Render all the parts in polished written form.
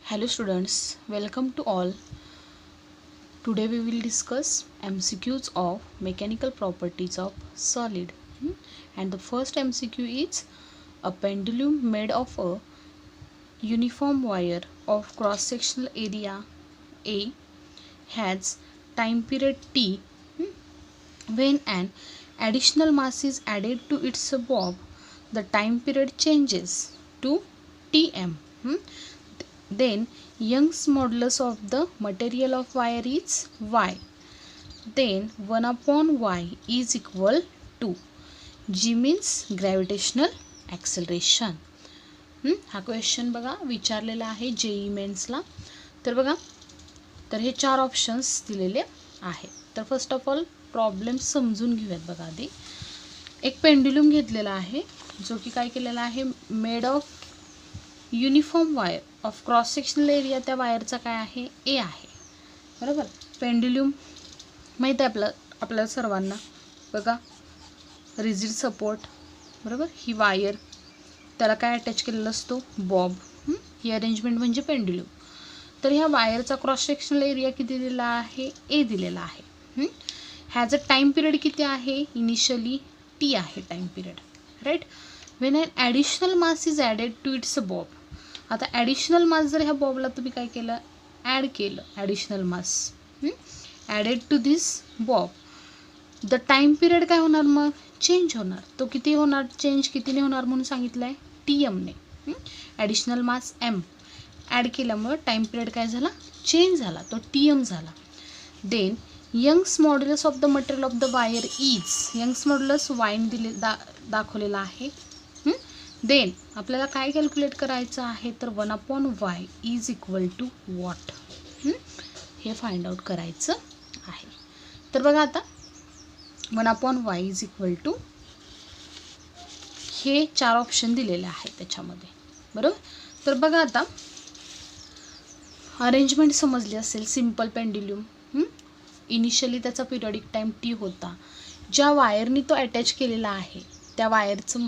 Hello students, welcome to all. Today we will discuss MCQs of mechanical properties of solid. And the first MCQ is a pendulum made of a uniform wire of cross sectional area A has time period T. When an additional mass is added to its bob, the time period changes to Tm. Then Young's modulus of the material of wire is Y. Then 1 upon Y is equal to G means gravitational acceleration. हा question बघा विचारलेला आहे JEE मेन्सला. तर बघा, तर हे 4 options दिलेले आहेत. तर फर्स्ट ऑफ ऑल प्रॉब्लेम समजून घेऊयात. बघा, आधी एक पेंड्युलम घेतलेला आहे जो की काय केलेला आहे, made of uniform wire of cross sectional area. त्या वायरचा काय आहे, ए आहे. बरोबर. पेंड्युलम माहीत आहे आपल्याला सर्वांना. बघा, रिजिड सपोर्ट. बरोबर. ही वायर, त्याला काय अटॅच केलेला असतो, बॉब. ही अरेंजमेंट म्हणजे पेंड्युलम. तर ह्या वायरचा क्रॉस सेक्शनल एरिया किती दिलेला आहे, ए दिलेला आहे. ह्याचा टाईम पिरियड किती आहे, इनिशियली टी आहे time period. Right. When an additional mass is added to its bob. आता ॲडिशनल मास जर ह्या बॉबला तुम्ही काय केलं, ॲड केलं, additional mass added to this bob, the time period काय होणार, मग चेंज होणार. तो किती होणार, चेंज कितीने होणार म्हणून सांगितलं आहे, टी एमने. ॲडिशनल मास एम ॲड केल्यामुळं टाईम पिरियड काय झाला, चेंज झाला, तो टी एम झाला. Then Young's modulus of the material of the wire is, Young's modulus वाईन दाखवलेला आहे. देन आपल्याला काय कॅल्क्युलेट करायचं आहे, तर 1 upon Y is equal to what, हे फाइंड आउट करायचं आहे. तर बघा, आता 1 upon Y is equal to, हे 4 ऑप्शन दिलेले आहेत त्याच्यामध्ये. बरोबर. तर बघा, आता अरेंजमेंट समजली असेल. सिम्पल पेंड्युलम, इनिशियली त्याचा पिरियडिक टाईम टी होता. ज्या वायरनी तो अटॅच केलेला आहे त्या वायरचं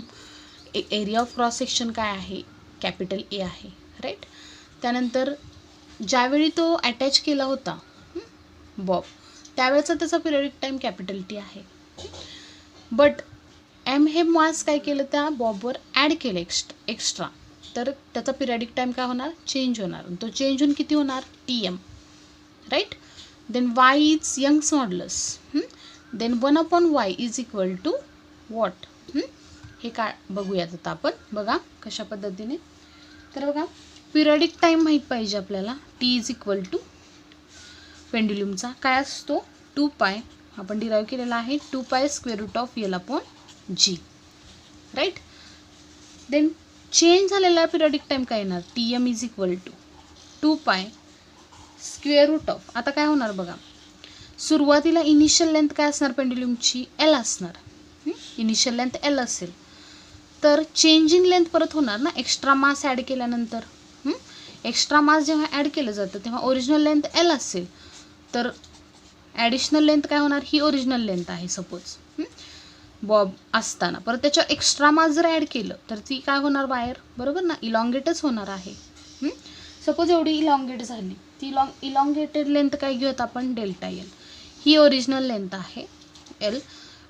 एरिया ऑफ क्रॉस सेक्शन काय आहे, कॅपिटल ए आहे. राईट. त्यानंतर ज्यावेळी तो अटॅच केला होता बॉब, त्यावेळेचा त्याचा पिरियडिक टाईम कॅपिटल टी आहे. बट एम हे मास काय केलं, त्या बॉबवर ॲड केलं एक्स्ट्रा. तर त्याचा पिरियडिक टाईम काय होणार, चेंज होणार. तो चेंज होऊन किती होणार, T M. Right. Then Y is Young's modulus. Then 1 upon Y is equal to what. हे काय बघूयात आता आपण. बघा कशा पद्धतीने. तर बघा, पिरियडिक टाईम माहीत पाहिजे आपल्याला. टी इज इक्वल टू पेंड्युलमचा काय असतो, 2 पाय. आपण डिराईव्ह केलेला आहे 2 pi square root of L upon G. Right. Then change झालेला पिरियडिक टाईम काय येणार, T M is equal to 2 pi square root of. आता काय होणार बघा, सुरुवातीला इनिशियल लेंथ काय असणार पेंड्युलमची, एल असणार. इनिशियल लेंथ एल असेल, तर चेंज इन लेंथ परत होणार ना, एक्स्ट्रा मास ॲड केल्यानंतर. एक्स्ट्रा मास जेव्हा ॲड केलं जातं तेव्हा ओरिजिनल लेंथ एल असेल, तर ॲडिशनल लेंथ काय होणार, ही ओरिजिनल लेंथ आहे सपोज बॉब असताना. परत त्याच्यावर एक्स्ट्रा मास जर ॲड केलं तर ती काय होणार, वायर. बरोबर ना, इलॉंगेटच होणार आहे. सपोज एवढी इलॉंगेट झाली, ती इलॉंगेटेड लेंथ काय घेऊयात आपण, डेल्टा एल. ही ओरिजिनल लेंथ आहे एल,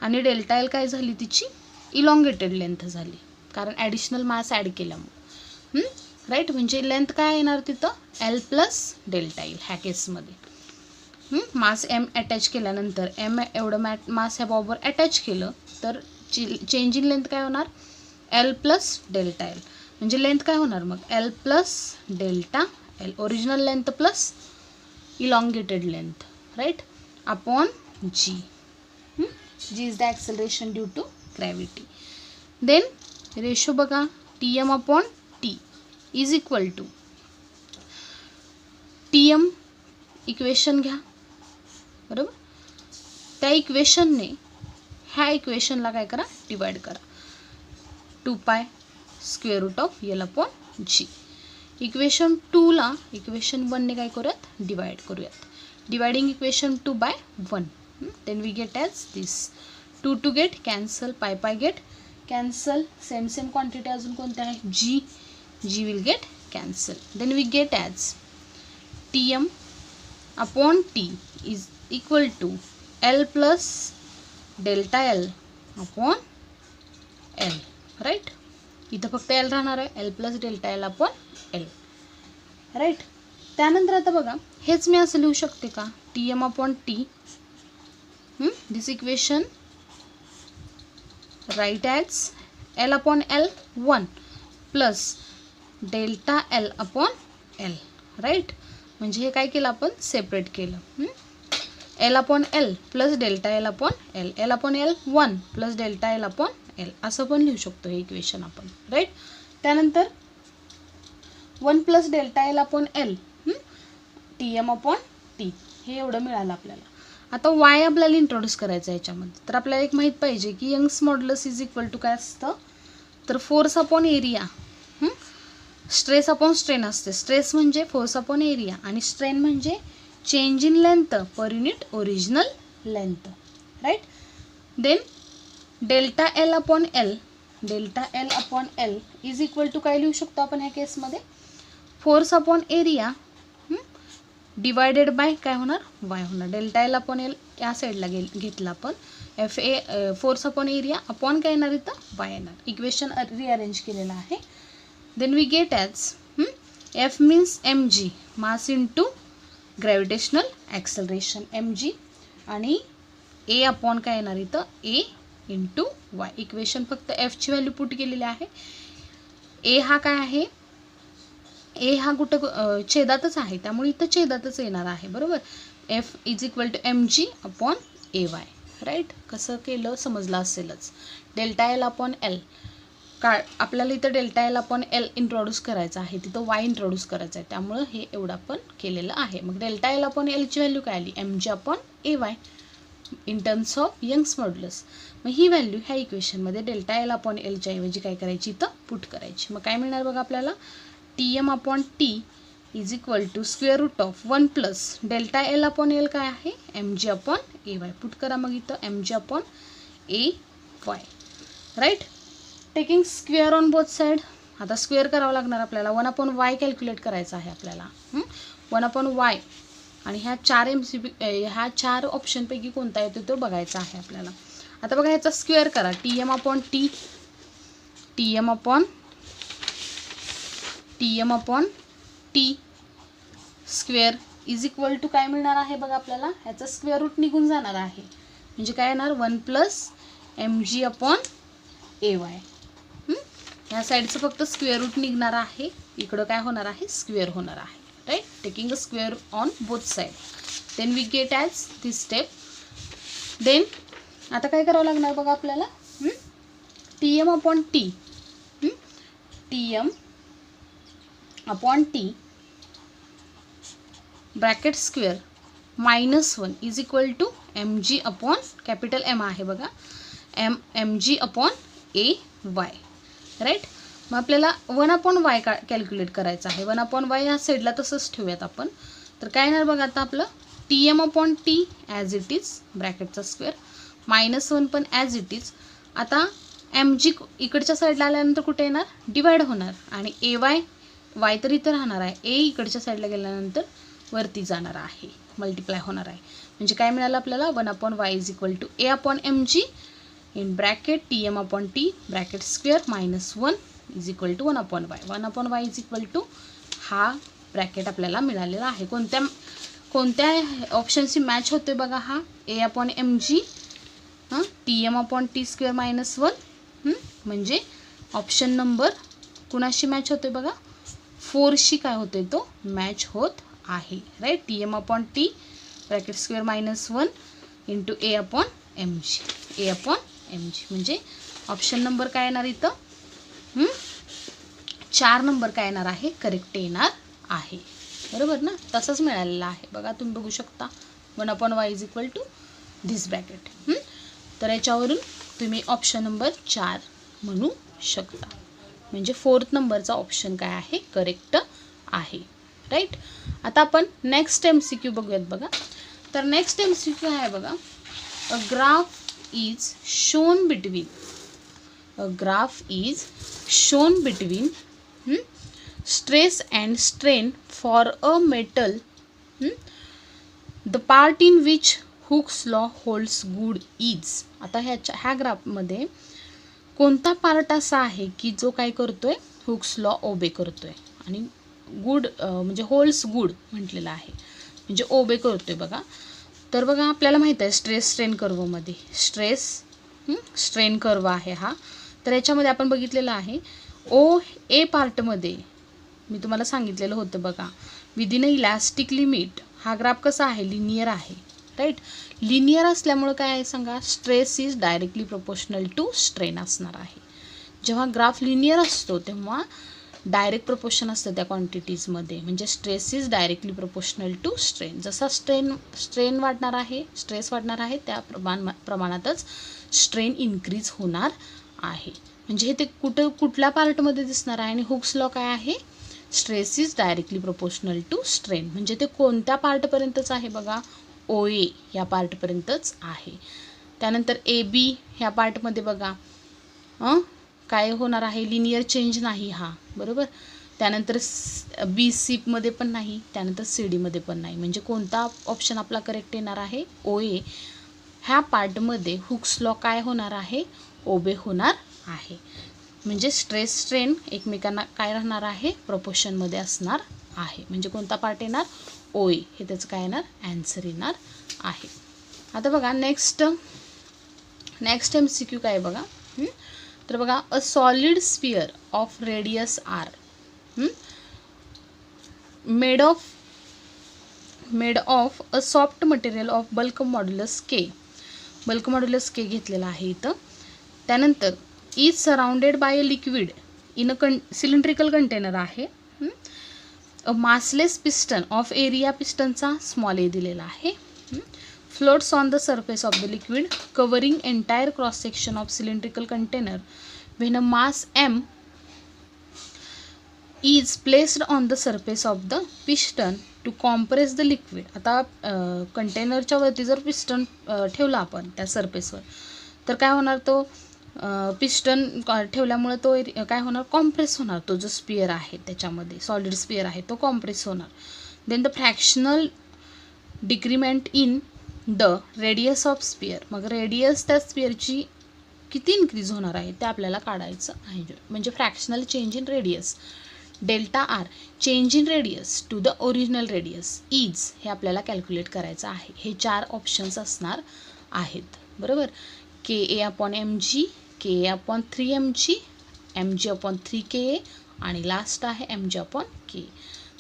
आणि डेल्टा एल काय झाली, तिची इलॉंगेटेड लेंथ झाली, कारण ॲडिशनल मास ॲड केल्यामुळे. राईट. म्हणजे लेंथ काय येणार तिथं, एल प्लस डेल्टा एल ह्या केसमध्ये. मास एम अटॅच केल्यानंतर एम एवढं मास ह्या बॉबवर अटॅच केलं तर चेंज इन लेंथ काय होणार, एल प्लस डेल्टा एल. म्हणजे लेंथ काय होणार मग, L plus delta L, original length plus elongated length. Right. Upon g. G is the acceleration due to gravity. Then ratio बघा, T M upon T is equal to, T M equation घ्या. बरोबर. त्या इक्वेशनने ह्या इक्वेशनला काय करा, divide करा. 2 pi square root of L upon g. Equation 2ला equation 1ने काय करूयात, डिवाइड करूयात. Dividing equation 2 by 1. Then we get as this. 2 two get cancel, pi get cancel. Same quantity अजून कोणत्या आहे, g. G will get cancel. Then we get as Tm upon T is equal to L plus delta L upon L, right? इथं फक्त L राहणार आहे, L plus delta L upon L, right? त्यानंतर आता बघा, हेच मी असं लिहू शकते का, Tm upon T, this equation write as L upon L 1 plus delta L upon L, right? म्हणजे हे काय केलं आपण, सेपरेट केलं. L upon L plus delta L upon L, L upon L 1 plus delta L upon L असं पण लिहू शकतो हे इक्वेशन आपण, राईट? त्यानंतर 1 plus delta L upon L Tm upon T हे एवढं मिळालं आपल्याला. आता y आपल्याला इंट्रोड्यूस करायचं आहे याच्यामध्ये. तर आपल्याला एक माहीत पाहिजे की Young's modulus is equal to काय असतं, तर force upon area, stress upon strain असते. स्ट्रेस म्हणजे फोर्स अपॉन एरिया आणि स्ट्रेन म्हणजे change in length per unit original length, right? Then delta L upon L, delta L upon L is equal to काय लिहू शकतो आपण ह्या केसमध्ये, force upon area divided by काय होणार, वाय होणार. डेल्टा एल अपॉन एल या साईडला घेतला आपण, F A force upon area upon काय येणार इथं, वाय येणार. इक्वेशन रिअरेंज केलेलं आहे. Then we get as F means M G, mass into gravitational acceleration M G, आणि ए अपॉन काय येणार इथं, ए इंटू वाय. इक्वेशन फक्त एफची व्हॅल्यू पुट केलेली आहे. ए हा काय आहे, ए हा कुठं छेदातच आहे, त्यामुळे इथं छेदातच येणार आहे, बरोबर. F is equal to M G upon A Y, right? कसं केलं समजलं असेलच. डेल्टा एल अपॉन एल का आपल्याला इथं delta L upon L introduce करायचं आहे, तिथं वाय इंट्रोड्यूस करायचं आहे, त्यामुळं हे एवढं आपण केलेलं आहे. मग डेल्टा एल अपॉन एलची व्हॅल्यू काय आली, M G upon A Y in terms of Young's modulus. मग ही व्हॅल्यू ह्या इक्वेशनमध्ये डेल्टा एल अपॉन एलच्या ऐवजी काय करायची, इथं पुट करायची. मग काय मिळणार बघा आपल्याला, Tm upon T is equal to square root of 1 plus delta L upon L काय आहे, M G upon A Y. Put करा मग इथं M G upon A Y, right? Taking square on both side. आता square करावं लागणार आपल्याला. 1 upon Y calculate करायचं आहे आपल्याला. 1 अपॉन वाय आणि ह्या 4 MCP ह्या 4 ऑप्शनपैकी कोणता येतो तो बघायचा आहे आपल्याला. आता बघा ह्याचा स्क्वेअर करा. Tm upon T, Tm upon T square is equal to काय मिळणार आहे बघा आपल्याला, ह्याचा स्क्वेअर रूट निघून जाणार आहे. म्हणजे काय येणार, 1 plus M G upon A Y. ह्या साईडचं फक्त स्क्वेअर रूट निघणार आहे, इकडं काय होणार आहे, स्क्वेअर होणार आहे, right? Taking a square on both side. Then we get as this step. Then आता काय करावं लागणार बघा आपल्याला, Tm upon T, Tm upon T bracket square -1 is equal to M G upon capital M आहे बघा, M G upon A Y, right? मग आपल्याला 1 अपॉन वाय कॅल्क्युलेट करायचं आहे. 1 अपॉन वाय ह्या साईडला तसंच ठेवूयात आपण. तर काय येणार बघा आता आपलं, Tm upon T as it is ब्रॅकेटचा स्क्वेअर, -1 पण ॲज इट इज. आता एम जी इकडच्या साईडला आल्यानंतर कुठे येणार, डिवाइड होणार, आणि ए वाय, वाय तर इथं राहणार आहे, ए इकडच्या साईडला गेल्यानंतर वरती जाणार आहे, मल्टिप्लाय होणार आहे. म्हणजे काय मिळालं आपल्याला, 1 upon Y is equal to a upon m g in bracket Tm upon T bracket square -1 is equal to 1 upon y. 1 upon Y is equal to हा ब्रॅकेट आपल्याला मिळालेला आहे. कोणत्या ऑप्शनशी मॅच होते बघा हा, a upon m g, Tm upon T square -1, म्हणजे ऑप्शन नंबर कुणाशी मॅच होते बघा, 4शी काय होते तो मॅच होत आहे, right? Tm upon T bracket square -1 into a upon m g, a upon m g, म्हणजे ऑप्शन नंबर काय येणार इथं, 4 नंबर काय येणार आहे, करेक्ट येणार आहे, बरोबर ना? तसंच मिळालेलं आहे बघा, तुम्ही बघू शकता 1 upon Y is equal to this bracket. तर याच्यावरून तुम्ही ऑप्शन नंबर 4 म्हणू शकता. म्हणजे 4th नंबरचा ऑप्शन काय आहे, करेक्ट आहे, राईट? आता आपण नेक्स्ट MCQ बघूयात बघा. तर नेक्स्ट MCQ आहे बघा, a graph is shown between stress and strain for a metal, the part in which Hooke's law holds good is. आता ह्या ग्राफमध्ये कोणता पार्ट असा आहे की जो काय करतोय, हुक्स लॉ ओबे करतोय आणि गुड म्हणजे होल्ड्स गुड म्हटलेलं आहे, म्हणजे ओबे करतोय बघा. तर बघा आपल्याला माहीत आहे स्ट्रेस स्ट्रेन कर्वमध्ये स्ट्रेन कर्व आहे हा. तर याच्यामध्ये आपण बघितलेलं आहे ओ ए पार्टमध्ये मी तुम्हाला सांगितलेलं होतं बघा, विदिन अ इलॅस्टिक लिमिट हा ग्राफ कसा आहे, लिनियर आहे, राईट. लिनियर असल्यामुळे काय आहे सांगा, stress is directly proportional to strain असणार आहे. जेव्हा ग्राफ लिनियर असतो तेव्हा डायरेक्ट प्रोपोर्शन असतं त्या क्वांटिटीजमध्ये, म्हणजे stress is directly proportional to strain. जसा स्ट्रेन वाढणार आहे, स्ट्रेस वाढणार आहे, त्या प्रमाणातच स्ट्रेन इन्क्रीज होणार आहे. म्हणजे ते कुठल्या पार्टमध्ये दिसणार आहे, आणि हुक्स लॉ काय आहे, stress is directly proportional to strain, म्हणजे ते कोणत्या पार्टपर्यंतच आहे बघा, ओ ए या पार्टपर्यंतच आहे. त्यानंतर ए बी ह्या पार्टमध्ये बघा काय होणार आहे, लिनियर चेंज नाही हा, बरोबर. त्यानंतर बी सीमध्ये पण नाही, त्यानंतर सी डीमध्ये पण नाही, म्हणजे कोणता ऑप्शन आपला करेक्ट येणार आहे, ओ ए ह्या पार्टमध्ये हुक्स लॉ काय होणार आहे, ओबे होणार आहे. म्हणजे स्ट्रेस स्ट्रेन एकमेकांना काय राहणार आहे, प्रोपोर्शनमध्ये असणार आहे. म्हणजे कोणता पार्ट येणार, ओ ए, हे त्याचं काय येणार, ॲन्सर येणार आहे. आता बघा नेक्स्ट MCQ काय बघा. तर बघा, a solid sphere of radius r made of a soft material of bulk modulus k. Bulk modulus k घेतलेला आहे इथं. त्यानंतर is surrounded by a liquid in a cylindrical container आहे. A massless piston of area, पिस्टनचा small a दिलेला आहे. Floats on the surface of the liquid covering entire cross section of cylindrical container when a mass m is placed on the surface of the piston to compress the liquid. आता कंटेनरच्या वरती जर piston ठेवला आपण त्या सरफेसवर, तर काय होणार, तो पिस्टन ठेवल्यामुळे तो काय होणार, कॉम्प्रेस होणार. तो जो स्पिअर आहे त्याच्यामध्ये सॉलिड स्पिअर आहे तो कॉम्प्रेस होणार. Then the fractional decrement in the radius of sphere, मग रेडियस त्या स्पिअरची किती इन्क्रीज होणार आहे ते आपल्याला काढायचं आहे. म्हणजे fractional change in radius, delta R change in radius to the original radius is, हे आपल्याला कॅल्क्युलेट करायचं आहे. हे 4 ऑप्शन्स असणार आहेत, बरोबर. KA/mg, KA/3mg, mg/3KA आणि लास्ट आहे mg/K.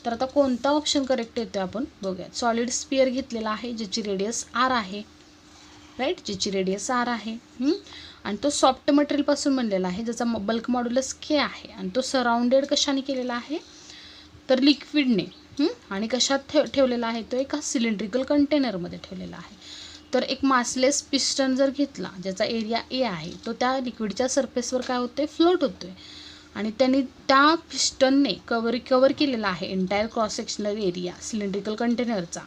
तर आता कोणता ऑप्शन करेक्ट येतो आपण बघूयात. सॉलिड स्पिअर घेतलेला आहे ज्याची रेडियस आर आहे, राईट, ज्याची रेडियस आर आहे, आणि तो सॉफ्ट मटेरियलपासून बनलेला आहे ज्याचा बल्क मॉड्युलस के आहे, आणि तो सराउंडेड कशाने केलेला आहे, तर लिक्विडने, आणि कशात ठेवलेला आहे, तो एका सिलेंड्रिकल कंटेनरमध्ये ठेवलेला आहे. तर एक मासलेस पिस्टन जर घेतला ज्याचा एरिया ए आहे, तो त्या लिक्विडच्या सरफेसवर काय होतोय, फ्लोट होतोय, आणि त्यांनी त्या पिस्टनने कवर केलेला आहे entire cross sectional area cylindrical कंटेनरचा.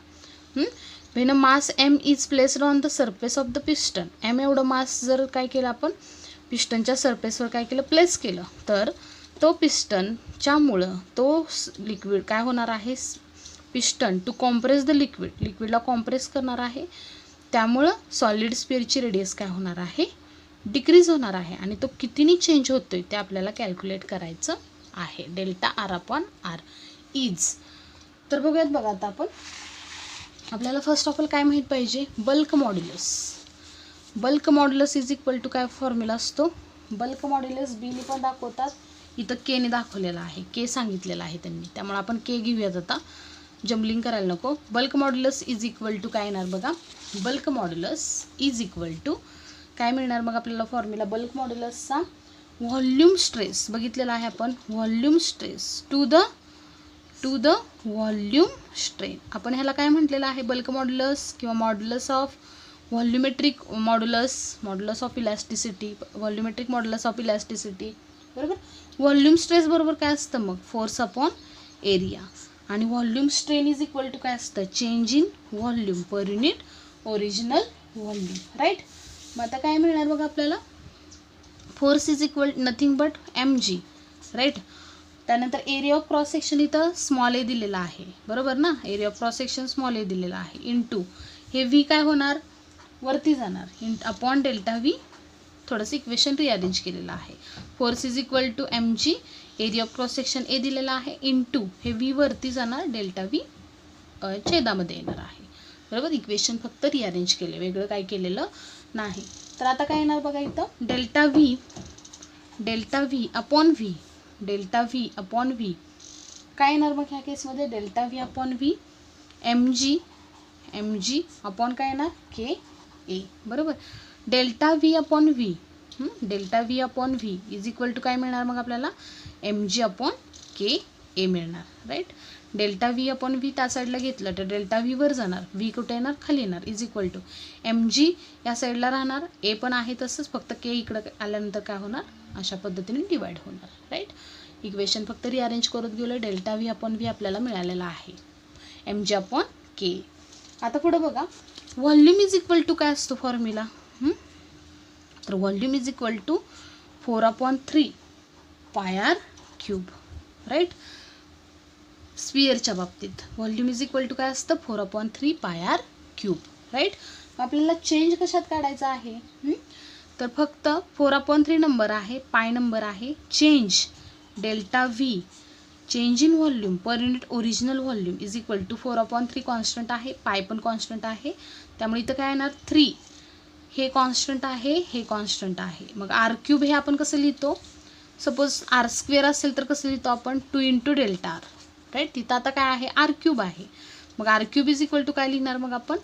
When a mass m is placed on the surface of the piston, m एवढं मास जर काय केलं आपण पिस्टनच्या सरफेसवर काय केलं, प्लेस केलं, तर तो पिस्टनच्यामुळं तो लिक्विड काय होणार आहे, पिस्टन टू कॉम्प्रेस द लिक्विडला कॉम्प्रेस करणार आहे. त्यामुळं सॉलिड स्पिअरची रेडियस काय होणार आहे, डिक्रीज होणार आहे, आणि तो कितीनी चेंज होतोय ते आपल्याला कॅल्क्युलेट करायचं आहे. Delta R/R is. तर बघूयात बघा आता आपण, आपल्याला फर्स्ट ऑफ ऑल काय माहीत पाहिजे, bulk modulus. Bulk modulus is equal to काय फॉर्म्युला असतो, बल्क मॉड्युलस बीने पण दाखवतात, इथं केने दाखवलेला आहे, के सांगितलेला आहे त्यांनी, त्यामुळे आपण के घेऊयात. आता जम्बलिंग करायला नको. Bulk modulus is equal to काय येणार बघा, bulk modulus is equal to काय मिळणार मग आपल्याला फॉर्म्युला, बल्क मॉड्युलसचा व्हॉल्यूम स्ट्रेस बघितलेला आहे आपण, volume stress to the volume strain. आपण ह्याला काय म्हटलेलं आहे, बल्क मॉड्युलस किंवा modulus of volumetric modulus of elasticity, volumetric modulus of elasticity, बरोबर. व्हॉल्यूम स्ट्रेस बरोबर काय असतं मग, फोर्स अपॉन एरिया, आणि volume strain is equal to काय असतं, change in volume per unit original volume, right. मग आता काय मिळणार बघा आपल्याला, force is equal nothing but mg, right. त्यानंतर एरिया ऑफ क्रॉस सेक्शन इथं स्मॉल ए दिलेला आहे, बरोबर ना. Area of cross section small a दिलेला आहे इंटू हे व्ही काय होणार वरती जाणार अपॉन डेल्टा व्ही. थोडंसं इक्वेशन रिअरेंज केलेलं आहे. Force is equal to M g, area of cross section a दिलेला आहे इंटू हे व्ही वरती जाणार डेल्टा व्ही छेदामध्ये येणार आहे, बरोबर. इक्वेशन फक्त रिअरेंज केले, वेगळं काय केलेलं नाही. तर आता काय येणार बघा इथं delta V upon V, delta V upon V काय येणार मग ह्या केसमध्ये delta V upon V M जी अपॉन काय येणार के ए, बरोबर. Delta V upon V is equal to काय मिळणार मग आपल्याला M G upon K A मिळणार, right. Delta V upon V त्या साईडला घेतलं तर डेल्टा व्ही वर जाणार, व्ही कुठे येणार खाली येणार, is equal to M G या साईडला राहणार, ए पण आहे तसंच, फक्त के इकडं आल्यानंतर काय होणार अशा पद्धतीने डिवाइड होणार, राईट. इक्वेशन फक्त रिअरेंज करत गेलो. डेल्टा व्ही अपॉन व्ही आपल्याला मिळालेला आहे एम जी अपॉन के. आता पुढं बघा व्हॉल्यूम इज इक्वल टू काय असतो फॉर्म्युला, तर व्हॉल्यूम इज इक्वल टू 4/3 पाय आर क्यूब, राईट. स्पियरच्या बाबतीत व्हॉल्यूम इज इक्वल टू काय असतं 4/3 पाय आर क्यूब, राईट. आपल्याला चेंज कशात काढायचा आहे, तर फक्त 4/3 नंबर आहे, पाय नंबर आहे, change delta V change in volume per unit original volume is equal to 4/3 constant आहे, पाय पण कॉन्स्टंट आहे, त्यामुळे इथं काय येणार 3, हे कॉन्स्टंट आहे, हे कॉन्स्टंट आहे. मग आर क्यूब हे आपण कसं लिहितो, सपोज आर स्क्वेअर असेल तर कसं लिहितो आपण 2 इंटू डेल्टा आर, राईट. तिथं आता काय आहे आर क्यूब आहे, मग R cube is equal to काय लिहिणार मग आपण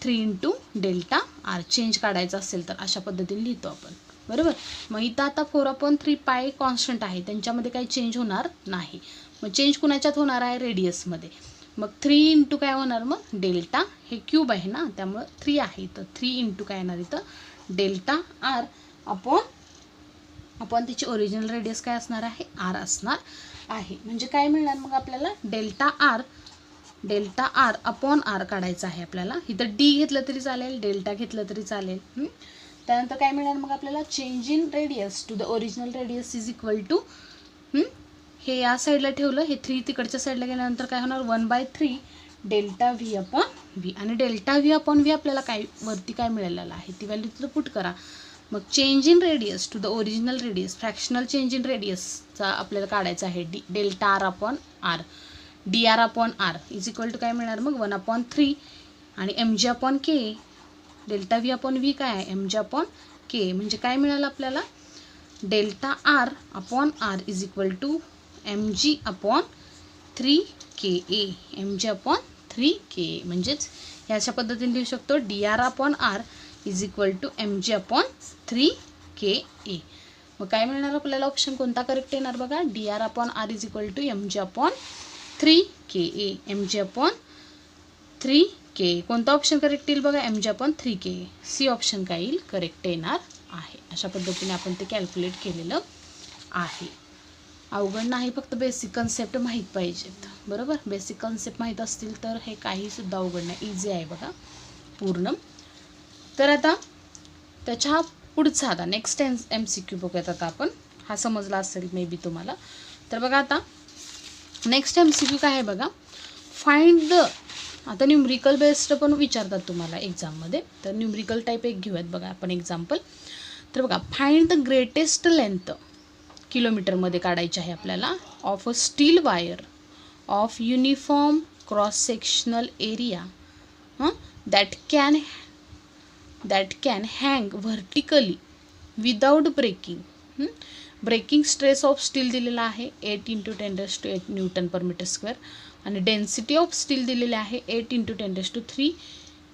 3 इंटू डेल्टा आर. चेंज काढायचं असेल तर अशा पद्धतीने लिहितो आपण, बरोबर. मग इथं आता 4/3 पाय कॉन्स्टंट आहे, त्यांच्यामध्ये काही चेंज होणार नाही. मग चेंज कुणाच्यात होणार आहे रेडियसमध्ये, मग 3 इंटू काय होणार मग डेल्टा, हे क्यूब आहे ना त्यामुळं 3 आहे, तर 3 इंटू काय येणार इथं डेल्टा आर अपॉन त्याची ओरिजिनल रेडियस काय असणार आहे आर असणार आहे. म्हणजे काय मिळणार मग आपल्याला डेल्टा आर अपॉन आर काढायचं आहे आपल्याला. इथं डी घेतलं तरी चालेल, डेल्टा घेतलं तरी चालेल. त्यानंतर काय मिळणार मग आपल्याला change in radius to the original radius is equal to हे या साईडला ठेवलं, हे 3 तिकडच्या साईडला गेल्यानंतर काय होणार 1/3 डेल्टा व्ही अपॉन व्ही. आणि डेल्टा व्ही अपॉन व्ही आपल्याला काय वरती काय मिळालेलं आहे ती व्हॅल्यू तिथं पुट करा. मग change in radius to the original radius fractional change in रेडियसचा आपल्याला काढायचा आहे delta R upon r, d R upon R is equal to काय मिळणार मग 1/3 आणि एम जी upon k. Delta V upon V काय आहे एम जी अपॉन के, म्हणजे काय मिळालं आपल्याला delta R upon R is equal to M G upon 3 K, M G upon 3 म्हणजेच ह्या अशा पद्धतीने लिहू शकतो D R upon R is equal to M G upon 3 मग काय मिळणार आपल्याला ऑप्शन कोणता करेक्ट येणार बघा D R upon R is equal to M G upon 3 M G upon 3 कोणता ऑप्शन करेक्ट येईल बघा एम जी अपॉन 3 सी ऑप्शन काय येईल करेक्ट येणार आहे. अशा पद्धतीने आपण ते कॅल्क्युलेट केलेलं आहे. अवघड नाही, फक्त बेसिक कन्सेप्ट माहीत पाहिजेत, बरोबर. बेसिक कन्सेप्ट माहीत असतील तर हे काहीसुद्धा अवघड नाही, इझी आहे बघा पूर्ण. तर आता त्याच्या पुढचा आता नेक्स्ट MCQ बघूयात. आता आपण हा समजला असेल मे बी तुम्हाला. तर बघा आता नेक्स्ट MCQ काय आहे बघा, फाइंड द. आता न्यूमरिकल बेस्ड पण विचारतात तुम्हाला एक्झाममध्ये, तर न्यूमरिकल टाईप एक घेऊयात बघा आपण एक्झाम्पल. तर बघा फाइंड द ग्रेटेस्ट लेंथ किलोमीटरमध्ये काढायची आहे आपल्याला of a steel wire of uniform cross sectional area that can hang vertically without breaking. Breaking stress of steel दिलेला आहे 8 × 10⁸ न्यूटन पर मीटर स्क्वेअर आणि डेन्सिटी ऑफ स्टील दिलेली आहे 8 × 10⁻³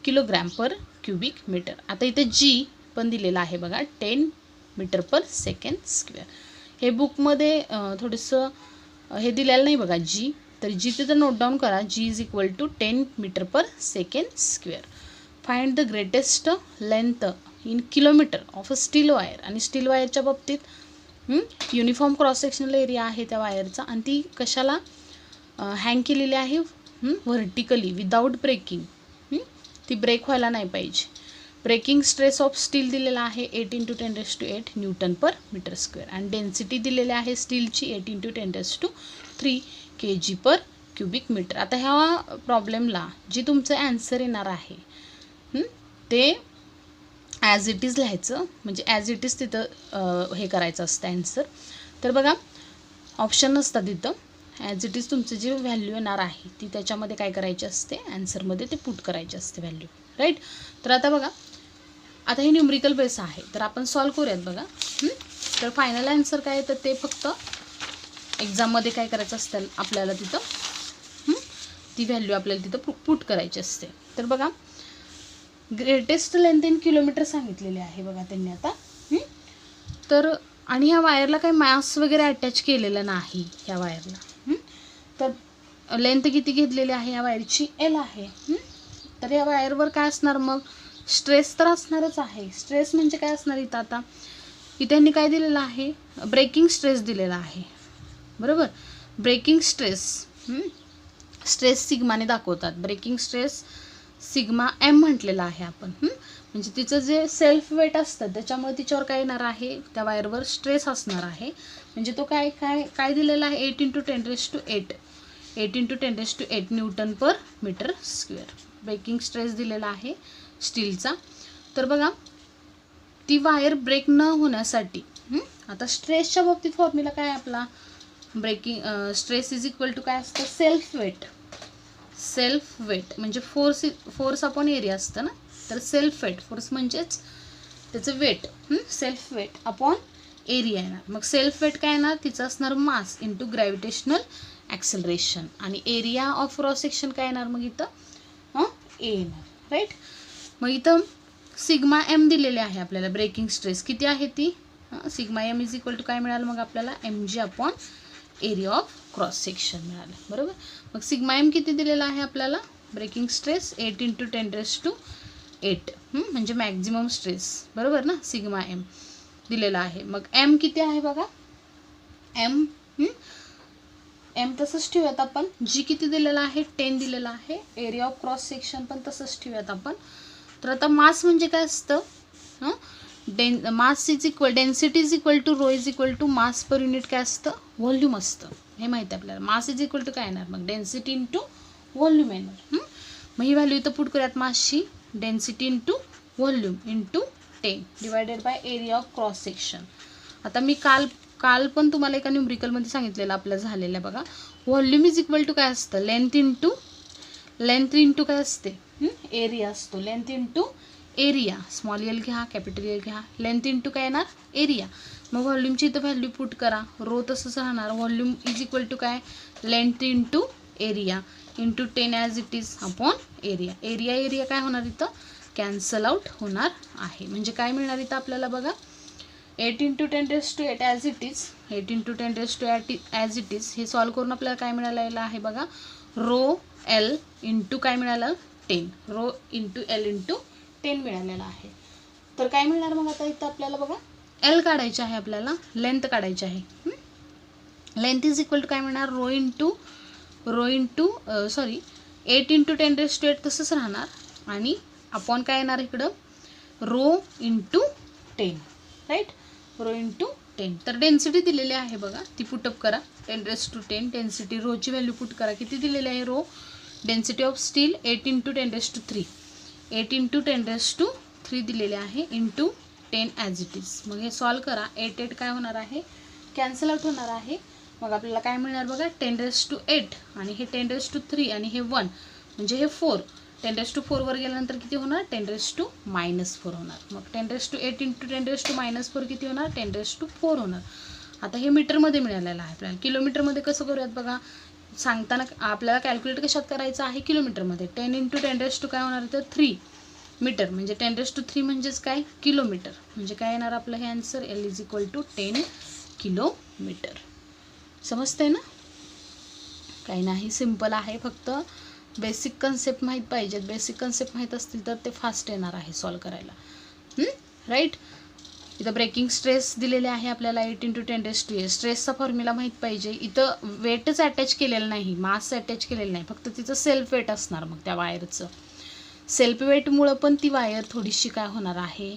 किलोग्रॅम पर cubic metre. आता इथे जी पण दिलेला आहे बघा 10 मीटर पर सेकंड स्क्वेअर. हे बुकमध्ये थोडंसं हे दिलेलं नाही बघा जी, तर जी तिथं नोट डाऊन करा g is equal to 10 metre per second square. Find the greatest length in kilometre of a steel wire. आणि स्टील वायरच्या बाबतीत युनिफॉर्म क्रॉस सेक्शनल एरिया आहे त्या वायरचा आणि ती कशाला हँग केलेली आहे व्हर्टिकली विदाउट ब्रेकिंग. ती ब्रेक व्हायला नाही पाहिजे. ब्रेकिंग स्ट्रेस ऑफ स्टील दिलेला आहे 8 × 10⁸ न्यूटन पर मीटर स्क्वेअर आणि डेन्सिटी दिलेली आहे स्टीलची 8 × 10⁻³ kg पर क्युबिक मीटर. आता ह्या प्रॉब्लेमला जी तुमचं ॲन्सर येणार आहे ते ॲज इट इज लिहायचं, म्हणजे ॲज इट इज तिथं हे करायचं असतं ॲन्सर. तर बघा ऑप्शन नसतात तिथं, ॲज इट इज तुमचं जे व्हॅल्यू येणार आहे ती त्याच्यामध्ये काय करायची असते, ॲन्सरमध्ये ते पुट करायचे असते व्हॅल्यू, राईट. तर आता बघा, आता हे न्यूमरिकल बेस आहे तर आपण सॉल्व करूयात बघा. तर फायनल ॲन्सर काय तर ते फक्त एक्झाममध्ये काय करायचं असतं आपल्याला तिथं ती व्हॅल्यू आपल्याला तिथं पुट करायची असते. तर बघा ग्रेटेस्ट लेंथ इन किलोमीटर सांगितलेली आहे बघा त्यांनी आता. तर आणि ह्या वायरला काही मास वगैरे अटॅच केलेलं नाही ह्या वायरला. तर लेंथ किती घेतलेली आहे या वायरची, L आहे. तर या वायरवर काय असणार मग, स्ट्रेस तर असणारच आहे. स्ट्रेस म्हणजे काय असणार इथं, आता इथे त्यांनी काय दिलेलं आहे, ब्रेकिंग स्ट्रेस दिलेला आहे, बरोबर. ब्रेकिंग स्ट्रेस स्ट्रेस सिग्माने दाखवतात. ब्रेकिंग स्ट्रेस सिग्मा M म्हटलेला आहे आपण. म्हणजे तिचं जे सेल्फ वेट असतं त्याच्यामुळे तिच्यावर काय येणार आहे, त्या वायरवर स्ट्रेस असणार आहे. म्हणजे तो काय काय काय दिलेला आहे, 8 × 10⁸ 8 × 10⁸ newton per metre square breaking stress दिलेला आहे स्टीलचा. तर बघा ती वायर ब्रेक न होण्यासाठी आता स्ट्रेसच्या बाबतीत फॉर्म्युला काय आपला, breaking stress is equal to काय असतं, सेल्फ वेट. सेल्फ वेट म्हणजे फोर्स अपॉन एरिया असतं ना. तर सेल्फ वेट, फोर्स म्हणजेच त्याचं weight, self weight upon area येणार. मग सेल्फ वेट काय येणार, तिचं असणार मास इंटू ग्रॅव्हिटेशनल ॲक्सेलरेशन आणि एरिया ऑफ क्रॉस सेक्शन काय येणार मग इथं ए येणार, राईट. मग इथं सिग्मा M दिलेले आहे आपल्याला. ब्रेकिंग स्ट्रेस किती आहे ती, sigma M is equal to काय मिळालं मग आपल्याला, mg upon area of cross section मिळालं, बरोबर. मग सिग्मा M किती दिलेला आहे आपल्याला, ब्रेकिंग स्ट्रेस 8 × 10⁸ म्हणजे मॅक्झिमम स्ट्रेस, बरोबर ना. सिग्मा M दिलेला आहे. मग M किती आहे बघा, M तसंच ठेवूयात आपण. G किती दिलेला आहे, 10 दिलेला आहे. एरिया ऑफ क्रॉस सेक्शन पण तसंच ठेवूयात आपण. तर आता मास म्हणजे काय असतं, mass is equal density is equal to rho is equal to mass per unit काय असतं, व्हॉल्यूम असतं, हे माहिती आहे आपल्याला. मास इज इक्वल टू काय येणार मग, डेन्सिटी इंटू व्हॉल्यूम येणार. मग ही व्हॅल्यू इथं पुट करूयात, मासची density into volume into 10 divided by area of cross section. आता मी काल पण तुम्हाला एका न्यूमरिकलमध्ये सांगितलेलं आपलं झालेलं बघा. व्हॉल्यूम इज इक्वल टू काय असतं, लेंथ इंटू काय असते, एरिया असतो. Length into area, small L घ्या कॅपिटल एल घ्या, लेंथ इंटू काय येणार, एरिया. मग व्हॉल्यूमची इथं व्हॅल्यू पुट करा, रो तसंच राहणार. व्हॉल्यूम इज इक्वल टू काय, length into area into 10 as it is upon area. Area काय होणार इथं, कॅन्सल आउट होणार आहे. म्हणजे काय मिळणार इथं आपल्याला बघा, 8 × 10⁸ as it is, 8 × 10⁸ as it is हे सॉल्व करून आपल्याला काय मिळालेलं आहे बघा, रो L इंटू काय मिळालं, 10, रो इंटू L इंटू 10 मिळालेलं आहे. तर काय मिळणार मग आता इथं आपल्याला बघा, L काढायची आहे आपल्याला, लेंथ काढायची आहे. लेंथ इज इक्वल टू काय मिळणार, रो इंटू 8 × 10⁸ तसंच राहणार आणि अपॉन काय येणार इकडं, rho into 10, right. Rho into 10. तर डेन्सिटी दिलेली आहे बघा, ती पुटअप करा. 10⁻10 डेन्सिटी, रोची व्हॅल्यू पुट करा. किती दिलेली आहे रो, डेन्सिटी ऑफ स्टील 8 × 10⁻3 8 × 10⁻3 दिलेले आहे इंटू 10 ॲज इट इज. मग हे सॉल्व करा. 8 काय होणार आहे, कॅन्सल आउट होणार आहे. मग आपल्याला काय मिळणार बघा, 10⁻8 आणि हे 10⁻3 आणि हे 1 म्हणजे हे 4. 10⁻4 वर गेल्यानंतर किती होणार, 10⁻⁻4 होणार. मग 10⁻8 × 10⁻⁻4 किती होणार, 10⁻4 होणार. आता हे मीटरमध्ये मिळालेलं आहे आपल्याला. किलोमीटरमध्ये कसं करूयात बघा, सांगताना आपल्याला कॅल्क्युलेट कशात करायचं आहे, किलोमीटरमध्ये. 10 × 10⁻, काय होणार तर 3 मीटर, म्हणजे 10⁻3 म्हणजेच काय, किलोमीटर. म्हणजे काय येणार आपलं हे answer, L is equal to 10 kilometre. समजतंय ना, काही नाही, सिम्पल आहे. फक्त बेसिक कन्सेप्ट माहीत पाहिजेत. बेसिक कन्सेप्ट माहीत असतील तर ते फास्ट येणार आहे सॉल्व करायला, राईट. इथं ब्रेकिंग स्ट्रेस दिलेले आहे आपल्याला 8 × 10⁻8. स्ट्रेसचा फॉर्म्युला माहीत पाहिजे. इथं वेटच अटॅच केलेलं नाही, मास अटॅच केलेलं नाही, फक्त तिचं सेल्फ वेट असणार मग त्या वायरचं. सेल्फ वेटमुळं पण ती वायर थोडीशी काय होणार आहे,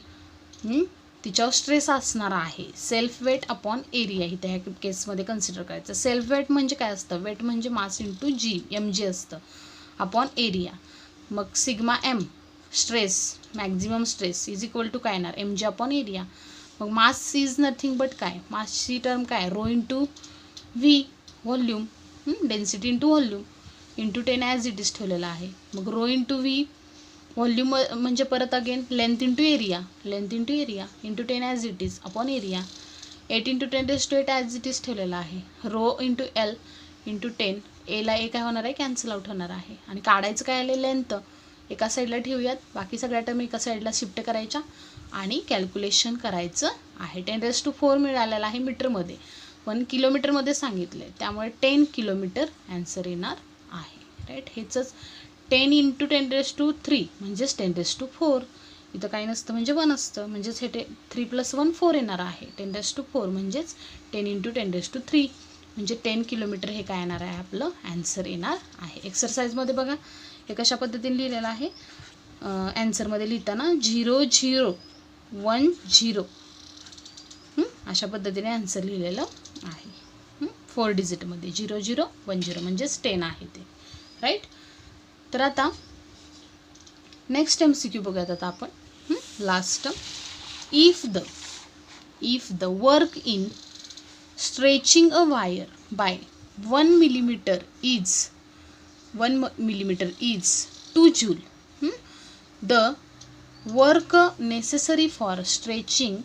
तिच्यावर स्ट्रेस असणार आहे. सेल्फ वेट अपॉन एरिया ही त्या केसमध्ये कन्सिडर करायचं. सेल्फ वेट म्हणजे काय असतं, वेट म्हणजे मास इंटू जी, mg असतं, अपॉन एरिया. मग sigma M stress, maximum stress is equal to काय येणार, mg अपॉन एरिया. मग मास इज नथिंग बट काय, मासची टर्म काय, rho into V volume, density into volume into 10 as it is ठेवलेला आहे. मग रो इंटू व्ही व्हॉल्यूम म्हणजे परत again length into area, length into area into 10 as it is upon area. 8 into 10⁸ as it is ठेवलेला आहे. Rho into L into 10, एला ए काय होणार आहे, कॅन्सल आउट होणार आहे. आणि काढायचं काय आले, लेंथ एका साईडला ठेवूयात, बाकी सगळ्या टर्म एका साईडला शिफ्ट करायच्या आणि कॅल्क्युलेशन करायचं आहे. 10⁴ मिळालेला आहे मीटरमध्ये, पण किलोमीटरमध्ये सांगितलं आहे, त्यामुळे 10 किलोमीटर ॲन्सर येणार आहे. राईट, हेचंच 10 इंटू 10⁻³ म्हणजेच 10⁴. इथं काही नसतं म्हणजे 1 असतं, म्हणजेच हे 3 + 1 4 येणार आहे. 10⁴ म्हणजेच 10 इंटू 10⁻³ म्हणजे 10 किलोमीटर हे काय येणार आहे, आपलं ॲन्सर येणार आहे. एक्सरसाइजमध्ये बघा हे कशा पद्धतीने लिहिलेलं आहे, ॲन्सरमध्ये लिहिताना 0 0 1 0 अशा पद्धतीने ॲन्सर लिहिलेलं आहे. 4 डिजिटमध्ये 0 0 1 0 म्हणजेच 10 आहे ते. राईट, तर आता नेक्स्ट MCQ बघूयात आता आपण. Last, if the work in stretching a wire by 1 millimeter is 2 joule, the work necessary for stretching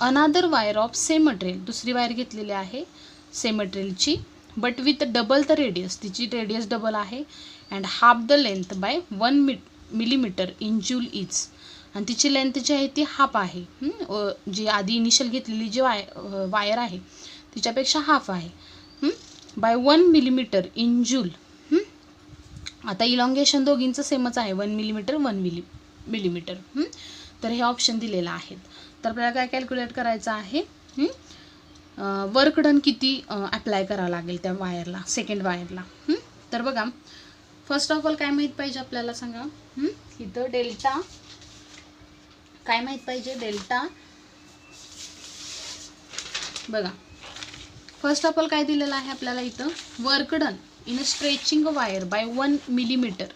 another wire of same material, दुसरी वायर घेतलेली आहे सेम मटेरियलची, but with double the radius, तिची radius double आहे, and half the length bye 1 millimeter in joule is, आणि तिची length जी आहे ती हाफ आहे, जी आधी इनिशियल घेतलेली जी वायर आहे तिच्यापेक्षा हाफ आहे, बाय 1 millimeter in joule. आता इलॉंगेशन दोघींचं सेमच आहे, 1 millimeter 1 millimeter. तर हे ऑप्शन दिलेलं आहेत. तर आपल्याला काय कॅल्क्युलेट करायचं आहे, वर्क डन किती अप्लाय करावं लागेल त्या वायरला, सेकंड वायरला. तर बघा, फर्स्ट ऑफ ऑल काय माहीत पाहिजे आपल्याला सांगा, इथं डेल्टा काय माहीत पाहिजे, डेल्टा बघा. फर्स्ट ऑफ ऑल काय दिलेलं आहे आपल्याला इथं, work done in a stretching wire by 1 millimeter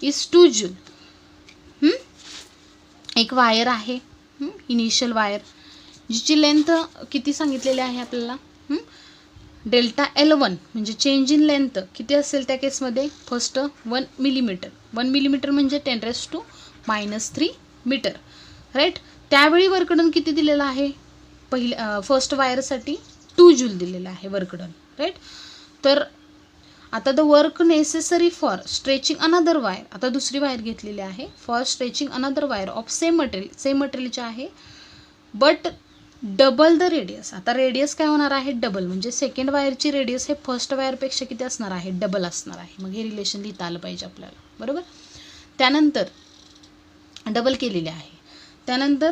is 2 joule. एक वायर आहे, इनिशियल वायर, जिची लेंथ किती सांगितलेली आहे आपल्याला, डेल्टा L1 म्हणजे चेंज इन लेंथ किती असेल त्या केसमध्ये, फर्स्ट 1 millimeter. 1 millimeter म्हणजे 10⁻³ मीटर. राईट, त्यावेळी वर्कडन किती दिलेलं आहे, फर्स्ट वायरसाठी 2 joule दिलेलं आहे वर्कडन. राईट, तर आता the work necessary for stretching another wire, आता दुसरी वायर घेतलेली आहे, for stretching another wire of same मटेरियलचे आहे, बट डबल द रेडियस. आता रेडियस काय होणार आहे, डबल, म्हणजे सेकंड वायरची रेडियस हे फर्स्ट वायरपेक्षा किती असणार आहे, डबल असणार आहे. मग हे रिलेशन लिहिता आलं पाहिजे आपल्याला, बरोबर. त्यानंतर डबल केलेली आहे. त्यानंतर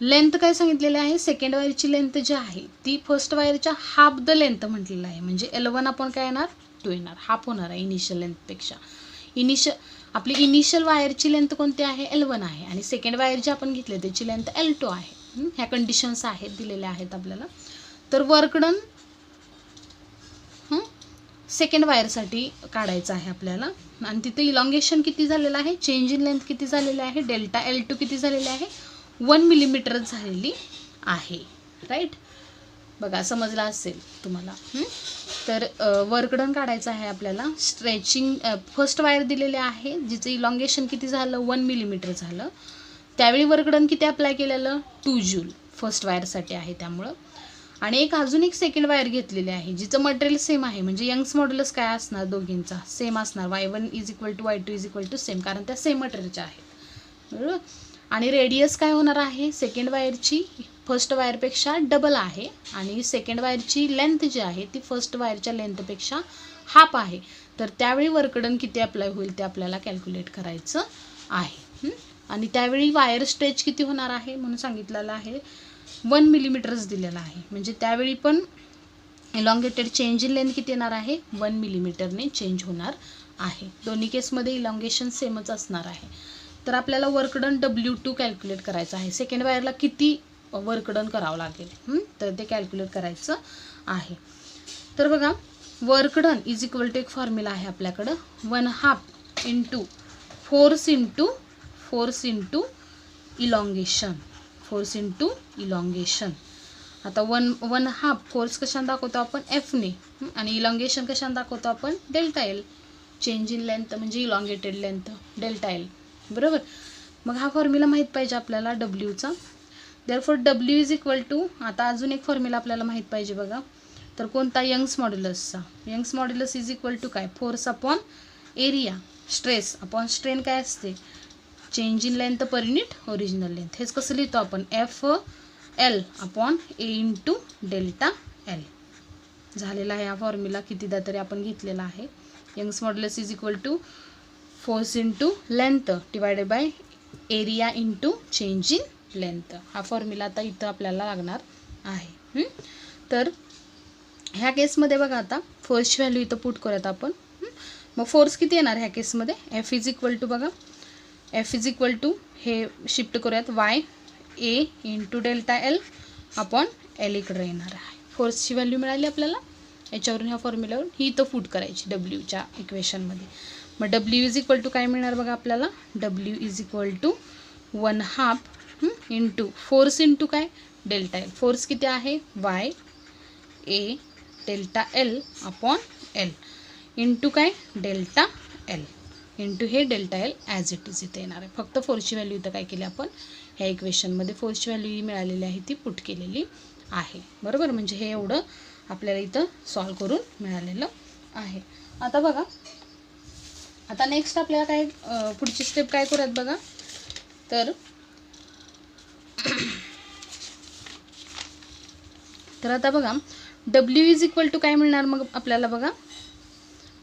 लेंथ काय सांगितलेली आहे, सेकंड वायरची लेंथ जी आहे ती फर्स्ट वायरच्या हाफ द लेंथ म्हटलेलं आहे, म्हणजे L1 आपण काय येणार, 2 येणार, हाफ होणार आहे इनिशियल लेंथपेक्षा. आपली इनिशियल वायरची लेंथ कोणती आहे, L1 आहे, आणि सेकंड वायर जी आपण घेतली त्याची लेंथ L2 आहे. ह्या कंडिशन्स आहेत, दिलेल्या आहेत आपल्याला. तर वर्क डन सेकंड वायरसाठी काढायचं आहे आपल्याला, आणि तिथे इलॉंगेशन किती झालेलं आहे, चेंज इन लेंथ किती झालेली आहे, डेल्टा L2 किती झालेली आहे, 1 millimeter झालेली आहे. राईट, बघा समजलं असेल तुम्हाला. तर वर्क डन काढायचं आहे आपल्याला. स्ट्रेचिंग फर्स्ट वायर दिलेले आहे, जिचं इलॉंगेशन किती झालं, 1 millimeter झालं. त्यावेळी वर्क डन किती अप्लाय केलेलं, 2 joule फर्स्ट वायरसाठी आहे त्यामुळं. आणि अजून एक सेकंड वायर घेतलेली आहे, जिचं मटेरियल सेम आहे, म्हणजे यंग्स मॉड्युलस काय असणार, दोघींचा सेम असणार, y1 = y2 = सेम, कारण त्या सेम मटेरियलच्या आहेत, बरोबर. आणि रेडियस काय होणार आहे, सेकंड वायरची फर्स्ट वायरपेक्षा डबल आहे, आणि सेकंड वायरची लेंथ जी आहे ती फर्स्ट वायरच्या लेंथपेक्षा हाफ आहे. तर त्यावेळी वर्क डन किती अप्लाय होईल ते आपल्याला कॅल्क्युलेट करायचं आहे. आणि त्यावेळी वायर स्ट्रेच किती होणार आहे म्हणून सांगितलेलं आहे, 1 millimeter दिलेला आहे, म्हणजे त्यावेळी पण इलॉंगेटेड चेंज इन लेंथ किती येणार आहे, 1 millimeter चेंज होणार आहे. दोन्ही केसमध्ये इलॉंगेशन सेमच असणार आहे. तर आपल्याला वर्क डन W2 कॅल्क्युलेट करायचं आहे. सेकंड वायरला किती वर्क डन करावं लागेल तर ते कॅल्क्युलेट करायचं आहे. तर बघा work done is equal to एक फॉर्म्युला आहे आपल्याकडं 1/2 into force into elongation. Force into elongation. आता 1/2 फोर्स कशाने दाखवतो आपण Fने आणि इलॉंगेशन कशाने दाखवतो आपण delta l. Change in length म्हणजे इलॉंगेटेड लेंथ डेल्टा एल. बरोबर. मग हा फॉर्म्युला माहीत पाहिजे आपल्याला डब्ल्यूचा. देअरफॉर डब्ल्यू इज इक्वल टू आता अजून एक फॉर्म्युला आपल्याला माहीत पाहिजे बघा. तर कोणता यंग्स मॉड्युलसचा. Young's modulus is equal to काय force upon area stress upon strain काय असते change in length per unit original length. हेच कसं लिहितो आपण FL upon A into delta l. झालेला आहे हा फॉर्म्युला कितीदा तरी आपण घेतलेला आहे. Young's modulus is equal to force into length divided by area into change in length. हा फॉर्म्युला आता इथं आपल्याला लागणार आहे. तर ह्या केसमध्ये बघा आता फोर्सची व्हॅल्यू इथं पुट करूयात आपण. मग फोर्स किती येणार ह्या केसमध्ये F इज इक्वल टू बघा F इज इक्वल टू हे शिफ्ट करूयात YA into delta L upon L इकडे येणार आहे. फोर्सची व्हॅल्यू मिळाली आपल्याला याच्यावरून ह्या फॉर्म्युल्यावरून ही इथं पुट करायची डब्ल्यूच्या इक्वेशनमध्ये. मग डब्ल्यू इज इक्वल टू काय मिळणार बघा आपल्याला W is equal to 1/2 into force into काय डेल्टा एल. फोर्स किती आहे YA delta L upon L into काय डेल्टा एल इंटू हे delta L as it is इथे येणार आहे. फक्त फोर्सची व्हॅल्यू इथं काय केली आपण ह्या इक्वेशनमध्ये फोर्सची व्हॅल्यू ही मिळालेली आहे ती पुट केलेली आहे. बरोबर. म्हणजे हे एवढं आपल्याला इथं सॉल्व करून मिळालेलं आहे. आता बघा आता नेक्स्ट आपल्याला काय पुढची स्टेप काय करूयात बघा. तर आता बघा डब्ल्यू इज इक्वल टू काय मिळणार मग आपल्याला बघा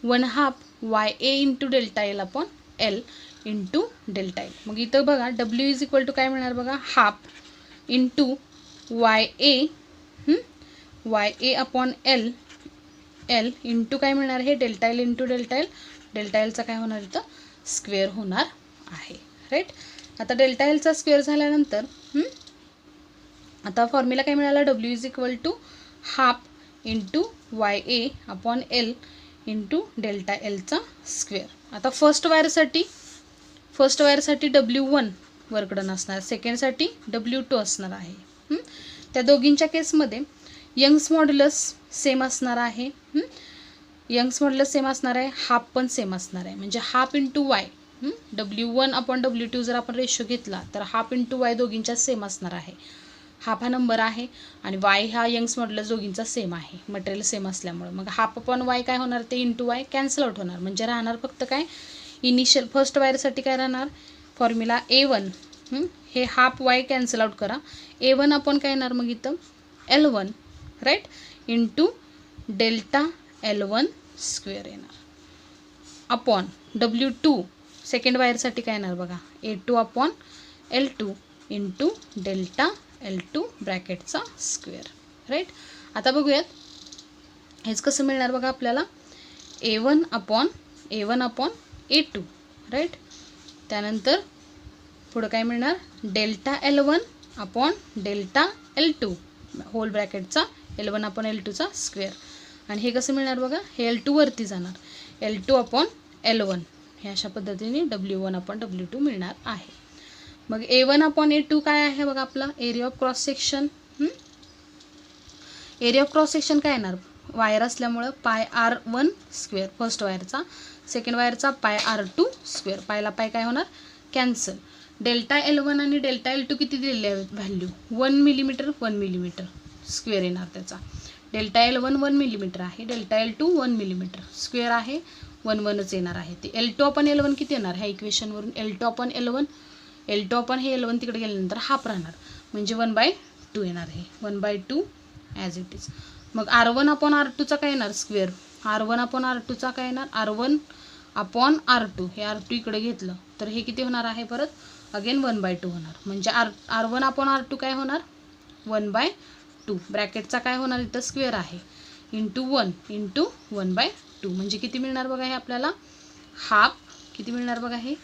1/2 YA into delta L upon L into delta L. मग इथं बघा डब्ल्यू इज इक्वल टू काय मिळणार बघा half into YA upon L into काय मिळणार हे delta L into delta l. Delta एलचा काय होणार इथं स्क्वेअर होणार आहे. राईट. आता डेल्टा एलचा स्क्वेअर झाल्यानंतर आता फॉर्म्युला काय मिळाला डब्ल्यू is equal to half into YA upon L into delta एलचा स्क्वेअर. आता फर्स्ट वायरसाठी W1 वर्क डन असणार. सेकंडसाठी W2 असणार आहे. त्या दोघींच्या केसमध्ये यंग्स मॉड्युलस सेम असणार आहे. यंग्स मॉड्युलस सेम असणार आहे. हाफ पण सेम असणार आहे. म्हणजे half into Y W1 upon W2 जर आपण रेशो घेतला तर हाफ इंटू वाय दोघींच्या सेम असणार आहे. हाफ हा नंबर आहे आणि वाय हा यंग्स मॉड्युलस दोघींचा सेम आहे मटेरियल सेम असल्यामुळे. मग हाफ अपॉन वाय काय होणार ते इंटू वाय कॅन्सल आउट होणार. म्हणजे राहणार फक्त काय इनिशियल फर्स्ट वायरसाठी काय राहणार फॉर्म्युला A1 हे हाफ वाय कॅन्सल आउट करा. A1 अपॉन काय येणार मग इथं L1 right into delta L1 square येणार अपॉन W2 सेकंड वायरसाठी काय येणार बघा A2 upon L2 into delta L2 ब्रॅकेटचा स्क्वेअर. राईट. आता बघूयात हेच कसं मिळणार बघा आपल्याला A1 अपॉन A2 राईट. त्यानंतर पुढं काय मिळणार delta L1 upon delta L2 whole ब्रॅकेटचा L1 अपॉन L2चा स्क्वेअर. आणि हे कसं मिळणार बघा हे L2 वरती जाणार L2 अपॉन L1 हे अशा पद्धतीने W1 अपॉन W2 मिळणार आहे. मग A1 अपॉन A2 काय आहे बघा आपला area of cross section. Area of cross section काय येणार वायर असल्यामुळं πr1 स्क्वेअर फर्स्ट वायरचा. सेकंड वायरचा πr2 स्क्वेअर. पायला पाय काय होणार कॅन्सल. डेल्टा L1 आणि डेल्टा L2 किती दिलेले आहेत व्हॅल्यू 1 मिलीमीटर स्क्वेअर येणार त्याचा. डेल्टा L1 1 मिलीमीटर आहे. डेल्टा L2 1 मिलीमीटर स्क्वेअर आहे 1 येणार आहे. ते L2 अपॉन L1 किती येणार ह्या इक्वेशनवरून L2 अपॉन हे L1 तिकडे गेल्यानंतर हाफ राहणार म्हणजे 1/2 येणार आहे 1/2 ॲज इट इज. मग R1 अपॉन R2चा काय येणार स्क्वेअर. R1 अपॉन R2चा काय येणार R1 अपॉन R2 हे R2 इकडे घेतलं तर हे किती होणार आहे परत अगेन 1/2 होणार. म्हणजे R1 अपॉन R2 काय होणार 1/2 ब्रॅकेटचा काय होणार इथं स्क्वेअर आहे इंटू 1 इंटू 1/2 म्हणजे किती मिळणार बघा हे आपल्याला हाफ किती मिळणार बघा हे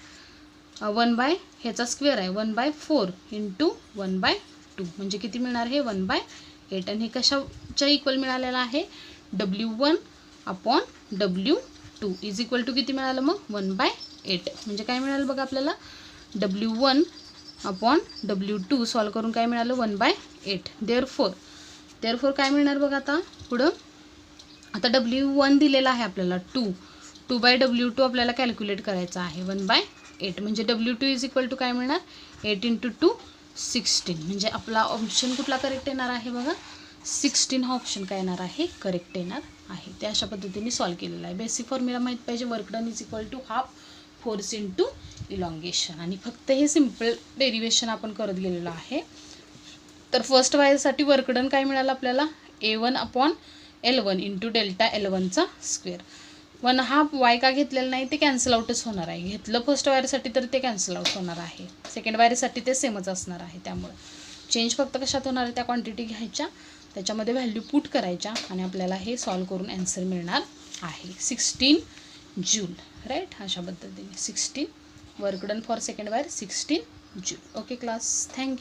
1/, ह्याचा स्क्वेअर आहे 1/4 इंटू 1/2 म्हणजे किती मिळणार हे 1/8. आणि हे कशाच्या इक्वल मिळालेलं आहे W1 upon W2 is equal to किती मिळालं मग 1/8. म्हणजे काय मिळालं बघा आपल्याला W1 अपॉन W2 सॉल्व करून काय मिळालं 1/8. देअरफोर काय मिळणार बघा आता पुढं. आता W1 दिलेला आहे आपल्याला 2/W2 आपल्याला कॅल्क्युलेट करायचं आहे 1/8. म्हणजे W2 इज इक्वल टू काय मिळणार 8 इंटू 2 16. म्हणजे आपला ऑप्शन कुठला करेक्ट येणार आहे बघा 16 हा ऑप्शन काय येणार आहे करेक्ट येणार आहे. ते अशा पद्धतीने सॉल्व केलेलं आहे. बेसिक फॉर्म्युला माहीत पाहिजे work done is equal to half force into elongation. आणि फक्त हे सिम्पल डेरिवेशन आपण करत गेलेलो आहे. तर फर्स्ट वायरसाठी वर्क डन काय मिळालं आपल्याला A1 upon L1 into delta L1चा स्क्वेअर. 1/2 वाय का घेतलेलं नाही ते कॅन्सल आउटच होणार आहे. घेतलं फर्स्ट वायरसाठी तर ते कॅन्सल आउट होणार आहे. सेकंड वायरसाठी ते सेमच असणार आहे. त्यामुळे चेंज फक्त कशात होणार आहे त्या क्वांटिटी घ्यायच्या त्याच्यामध्ये व्हॅल्यू पुट करायच्या आणि आपल्याला हे सॉल्व करून आन्सर मिळणार आहे 16 जूल. राईट अशा पद्धतीने 16 work done for second wire 16 joule. Okay class thank you.